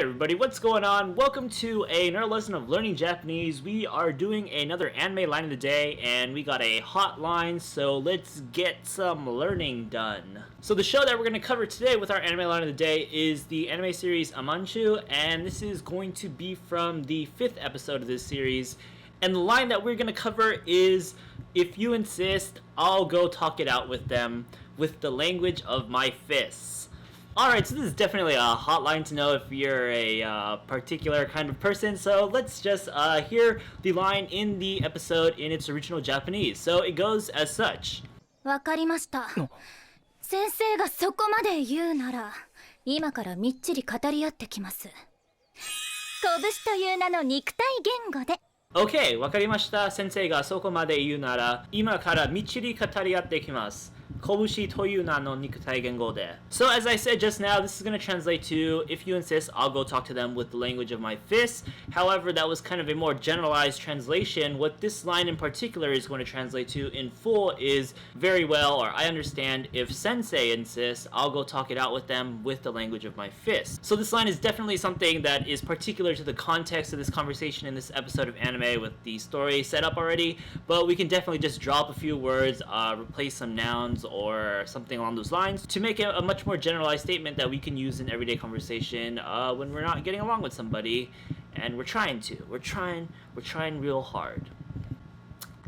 everybody, what's going on? Welcome to another lesson of learning Japanese. We are doing another anime line of the day, and we got a hot line, so let's get some learning done. So the show that we're going to cover today with our anime line of the day is the anime series Amanchu, and this is going to be from the 5th episode of this series. And the line that we're going to cover is, if you insist, I'll go talk it out with them with the language of my fists. Alright, so this is definitely a hotline to know if you're a particular kind of person, so let's just hear the line in the episode in its original Japanese. So it goes as such. わかりました。先生がそこまで言うなら、今からみっちり語り合ってきます。拳という名の肉体言語で。Okay, わかりました。先生がそこまで言うなら、今からみっちり語り合ってきます。Kobushi, toiu, nara, nikutai, gengo, de. So as I said just now, this is going to translate to, if you insist, I'll go talk to them with the language of my fists. However, that was kind of a more generalized translation. What this line in particular is going to translate to in full is, very well, or I understand, if Sensei insists, I'll go talk it out with them with the language of my fists. So this line is definitely something that is particular to the context of this conversation in this episode of anime with the story set up already, but we can definitely just drop a few words, replace some nouns, or something along those lines to make it a much more generalized statement that we can use in everyday conversation when we're not getting along with somebody, and we're trying real hard.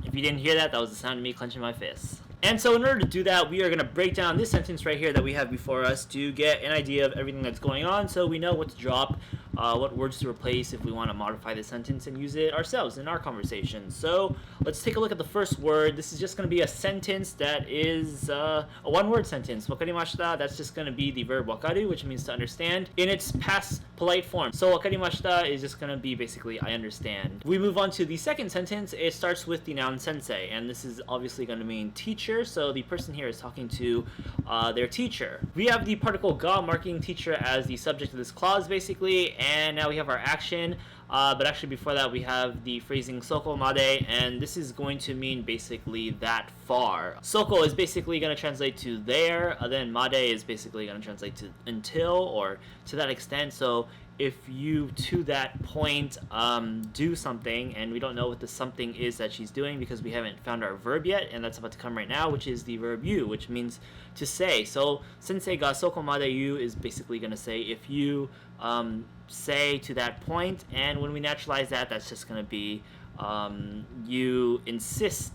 If you didn't hear that, that was the sound of me clenching my fists. And so in order to do that, we are going to break down this sentence right here that we have before us to get an idea of everything that's going on, so we know what to drop, what words to replace if we want to modify the sentence and use it ourselves in our conversation. So let's take a look at the first word. This is just going to be a sentence that is a one-word sentence. Wakarimashita, that's just going to be the verb wakaru, which means to understand, in its past polite form. So wakarimashita is just going to be basically I understand. We move on to the second sentence. It starts with the noun sensei, and this is obviously going to mean teacher. So the person here is talking to their teacher. We have the particle ga marking teacher as the subject of this clause basically, and now we have our action, but actually before that we have the phrasing soko made, and this is going to mean basically that far. Soko is basically going to translate to there, then made is basically going to translate to until or to that extent. So if you to that point do something, and we don't know what the something is that she's doing because we haven't found our verb yet, and that's about to come right now, which is the verb you, which means to say. So sensei ga soko made you is basically going to say if you say to that point, and when we naturalize that, that's just going to be you insist,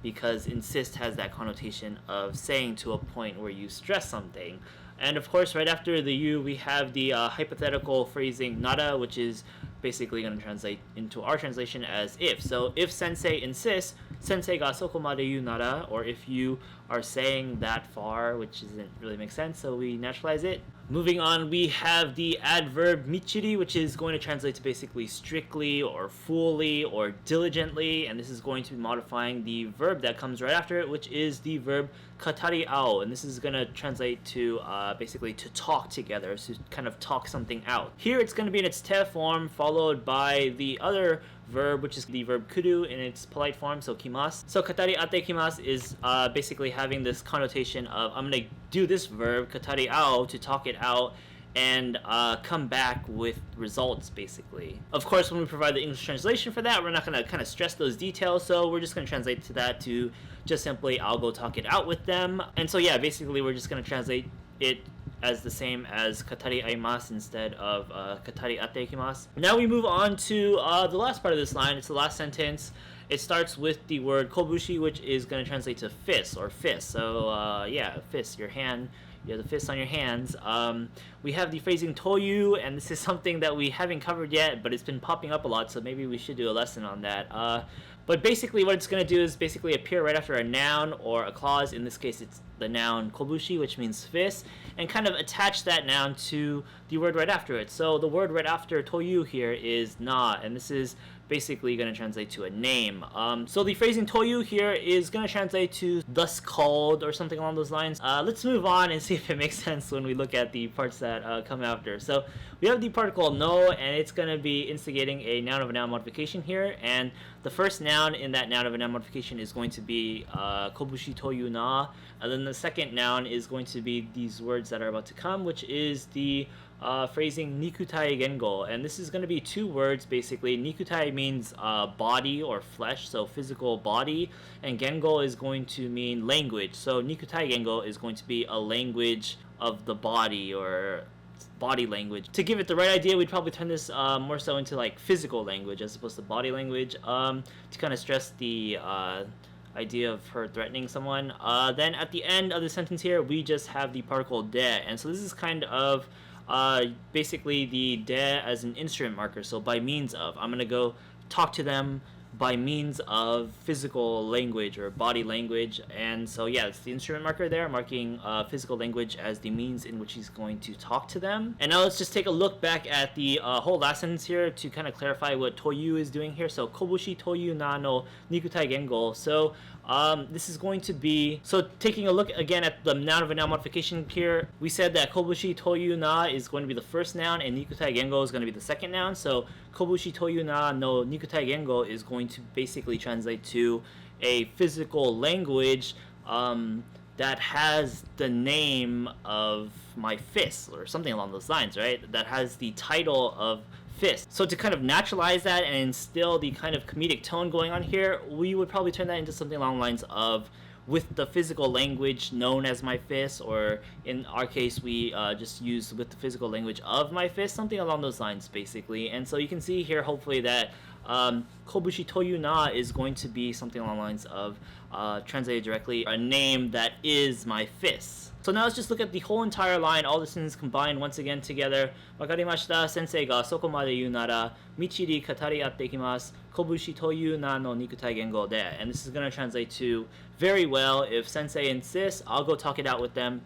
because insist has that connotation of saying to a point where you stress something. And of course, right after the you, we have the hypothetical phrasing nara, which is basically going to translate into our translation as if. So if sensei insists, sensei ga soko made you nara, or if you are saying that far, which doesn't really make sense, so we naturalize it. Moving on, we have the adverb micchiri, which is going to translate to basically strictly or fully or diligently, and this is going to be modifying the verb that comes right after it, which is the verb katariau, and this is going to translate to basically to talk together, so kind of talk something out. Here it's going to be in its te form, followed by the other verb, which is the verb kuru in its polite form, so kimasu. So katariatte kimasu is basically having this connotation of I'm going to do this verb, katariau, to talk it out and come back with results, basically. Of course, when we provide the English translation for that, we're not going to kind of stress those details, so we're just going to translate to that to just simply I'll go talk it out with them. And so yeah, basically we're just going to translate it as the same as katariaimasu instead of katariatte kimasu. Now we move on to the last part of this line. It's the last sentence. It starts with the word kobushi, which is going to translate to fist or fist. So yeah, fist, your hand. You have the fists on your hands. We have the phrasing toiu, and this is something that we haven't covered yet, but it's been popping up a lot, so maybe we should do a lesson on that. But basically what it's going to do is basically appear right after a noun or a clause. In this case, it's the noun kobushi, which means fist, and kind of attach that noun to the word right after it. So the word right after toiu here is na, and this is basically going to translate to a name. So the phrasing toiu here is going to translate to thus called or something along those lines. Let's move on and see if it makes sense when we look at the parts that come after. So we have the particle no, and it's going to be instigating a noun of a noun modification here, and the first noun in that noun of a noun modification is going to be kobushi toiu na, and then the second noun is going to be these words that are about to come, which is the phrasing nikutai gengo, and this is going to be two words basically. Nikutai means body or flesh, so physical body, and gengo is going to mean language. So nikutai gengo is going to be a language of the body or body language. To give it the right idea, we'd probably turn this more so into like physical language as opposed to body language, to kind of stress the idea of her threatening someone. Then at the end of the sentence here, we just have the particle de, and so this is kind of basically the de as an instrument marker. So by means of, I'm gonna go talk to them by means of physical language or body language. And so yeah, it's the instrument marker there marking physical language as the means in which he's going to talk to them. And now let's just take a look back at the whole last sentence here to kind of clarify what toiu is doing here. So Kobushi toiu no nikutai gengo. So this is going to be, so taking a look again at the noun of a noun modification here, we said that Kobushi toiu na is going to be the first noun and nikutai gengo is going to be the second noun. So Kobushi toiu na no nikutai gengo is going to basically translate to a physical language that has the name of my fist or something along those lines, right? That has the title of fist. So to kind of naturalize that and instill the kind of comedic tone going on here, we would probably turn that into something along the lines of with the physical language known as my fist, or in our case we just use with the physical language of my fist, something along those lines basically. And so you can see here hopefully that Kobushi toiu na is going to be something along the lines of translated directly a name that is my fist. So now let's just look at the whole entire line, all the sentences combined once again together. Wakarimashita, Sensei ga soko made言うなら micchiri katariatte kimasu. Kobushi toiu na no nikutai gengo de. And this is going to translate to, very well, if Sensei insists, I'll go talk it out with them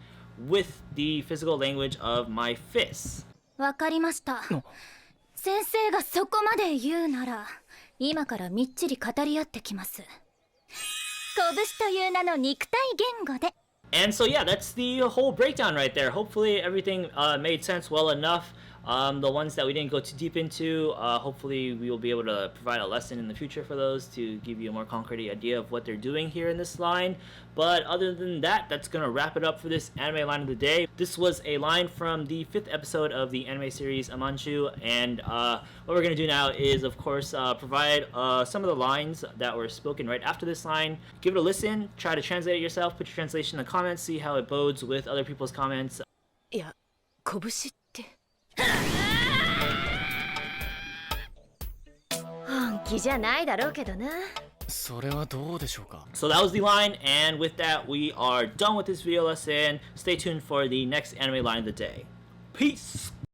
with the physical language of my fists. わかりました。先生がそこまで言うなら、今からみっちり語り合ってきます。拳という名の肉体言語で。And so yeah, that's the whole breakdown right there. Hopefully everything made sense well enough. The ones that we didn't go too deep into, hopefully we will be able to provide a lesson in the future for those to give you a more concrete idea of what they're doing here in this line. But other than that, that's going to wrap it up for this anime line of the day. This was a line from the 5th episode of the anime series Amanchu, and what we're going to do now is, of course, provide some of the lines that were spoken right after this line. Give it a listen, try to translate it yourself, put your translation in the comments, see how it bodes with other people's comments. いや、拳って。本気じゃないだろうけどな。それはどうでしょうか。 So that was the line, and with that we are done with this video lesson. Stay tuned for the next anime line of the day. Peace!